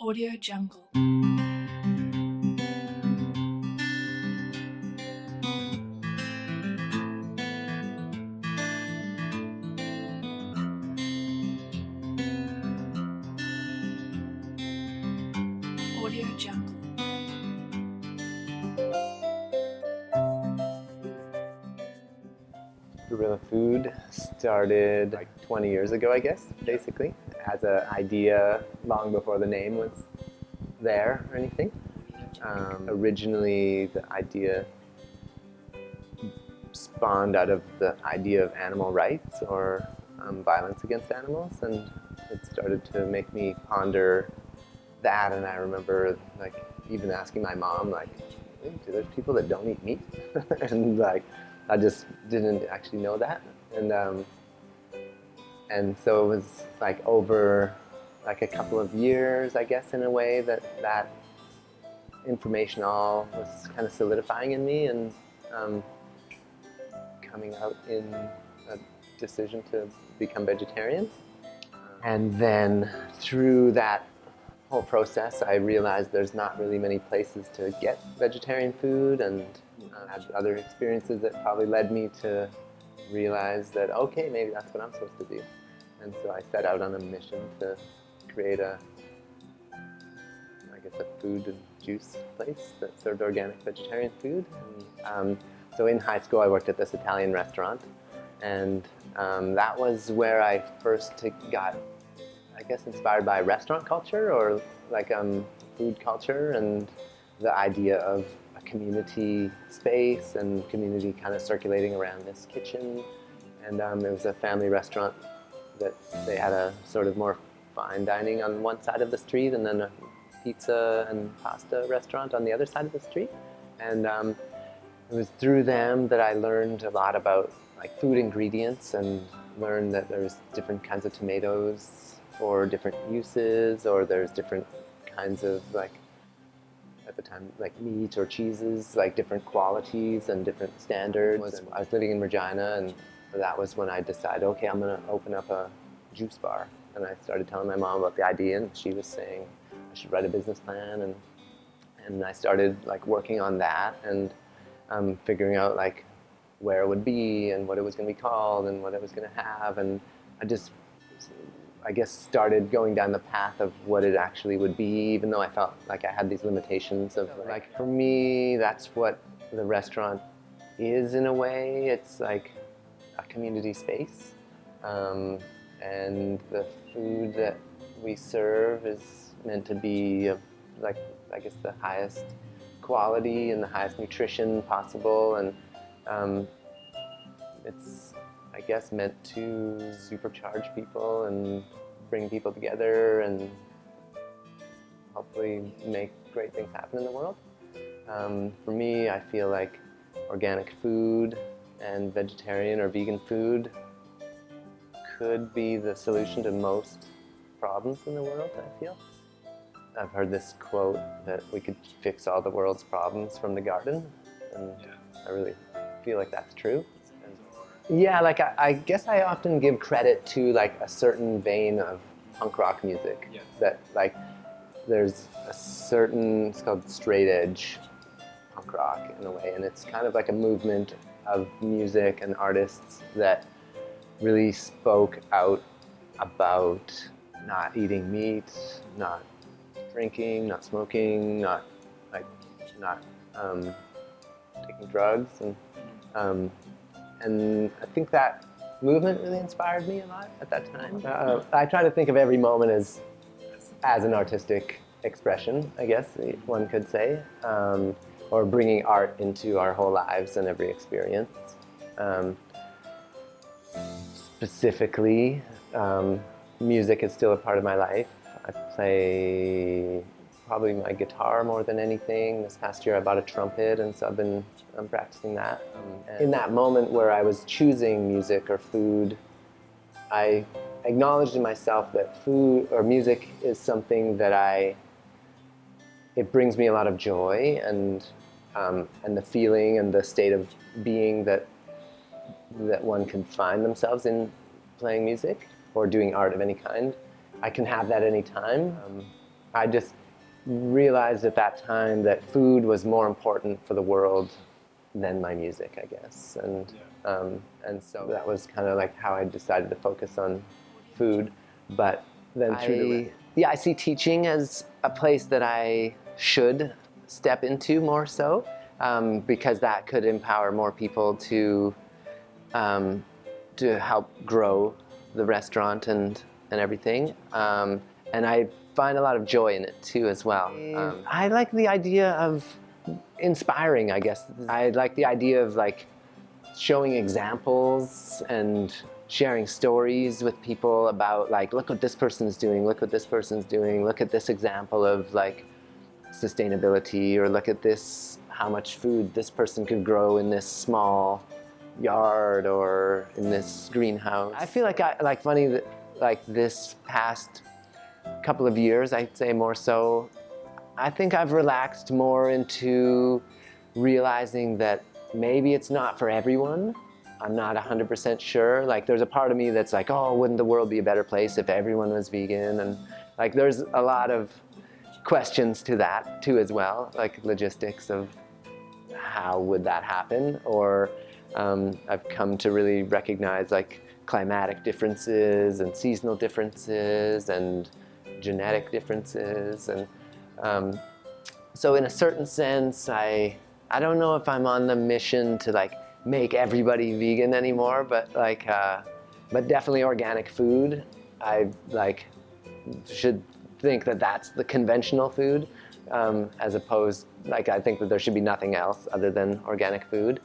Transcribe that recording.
Audio Jungle. Audio Jungle. Guerrilla Food started like 20 years ago, I guess, basically, as an idea long before the name was there or anything. Originally, the idea spawned out of the idea of animal rights or violence against animals, and it started to make me ponder that. And I remember like even asking my mom, like, "Hey, do there's people that don't eat meat?" And like I just didn't actually know that, and so it was like over like a couple of years, I guess, in a way that information all was kind of solidifying in me, and coming out in a decision to become vegetarian. And then through that whole process, I realized there's not really many places to get vegetarian food, and had other experiences that probably led me to realize that, okay, maybe that's what I'm supposed to do. And so I set out on a mission to create a food and juice place that served organic vegetarian food. And, so in high school, I worked at this Italian restaurant, and that was where I first got, I guess, inspired by restaurant culture, or like food culture, and the idea of a community space and community kind of circulating around this kitchen. And it was a family restaurant that they had a sort of more fine dining on one side of the street, and then a pizza and pasta restaurant on the other side of the street. And it was through them that I learned a lot about like food ingredients, and learned that there's different kinds of tomatoes for different uses, or there's different kinds of, like, at the time, like meat or cheeses, like different qualities and different standards. I was living in Regina, and that was when I decided, okay, I'm going to open up a juice bar. And I started telling my mom about the idea, and she was saying I should write a business plan, and I started like working on that, and figuring out like where it would be and what it was going to be called and what it was going to have. And I just, I guess, started going down the path of what it actually would be, even though I felt like I had these limitations of, like, for me, that's what the restaurant is in a way. It's like a community space, and the food that we serve is meant to be of, like, I guess, the highest quality and the highest nutrition possible, and it's, I guess, meant to supercharge people and bring people together and hopefully make great things happen in the world. For me, I feel like organic food and vegetarian or vegan food could be the solution to most problems in the world, I feel. I've heard this quote that we could fix all the world's problems from the garden, and I really feel like that's true. Yeah, like I guess I often give credit to like a certain vein of punk rock music. Yeah. That like there's a certain, it's called straight edge punk rock in a way, and it's kind of like a movement of music and artists that really spoke out about not eating meat, not drinking, not smoking, not taking drugs, and I think that movement really inspired me a lot at that time. I try to think of every moment as an artistic expression, I guess one could say, or bringing art into our whole lives and every experience. Specifically, music is still a part of my life. I play probably my guitar more than anything. This past year I bought a trumpet, and so I'm practicing that. In that moment where I was choosing music or food, I acknowledged in myself that food or music is something that it brings me a lot of joy, and the feeling and the state of being that one can find themselves in playing music or doing art of any kind. I can have that anytime. I just realized at that time that food was more important for the world than my music, I guess. And so that was kind of like how I decided to focus on food. But then I see teaching as a place that I should step into more so, because that could empower more people to help grow the restaurant and everything. And I find a lot of joy in it too as well. I like the idea of inspiring, I guess. I like the idea of like showing examples and sharing stories with people about like, look what this person's doing, look what this person's doing, look at this example of like sustainability, or look at this, how much food this person could grow in this small yard or in this greenhouse. I feel like funny that like this past couple of years, I'd say more so, I think I've relaxed more into realizing that maybe it's not for everyone. I'm not 100% sure. Like there's a part of me that's like, oh, wouldn't the world be a better place if everyone was vegan? And like there's a lot of questions to that too as well, like logistics of how would that happen? Or I've come to really recognize like climatic differences and seasonal differences and genetic differences. And so in a certain sense, I don't know if I'm on the mission to like make everybody vegan anymore, but like, but definitely organic food. I like should think that that's the conventional food, as opposed, like I think that there should be nothing else other than organic food.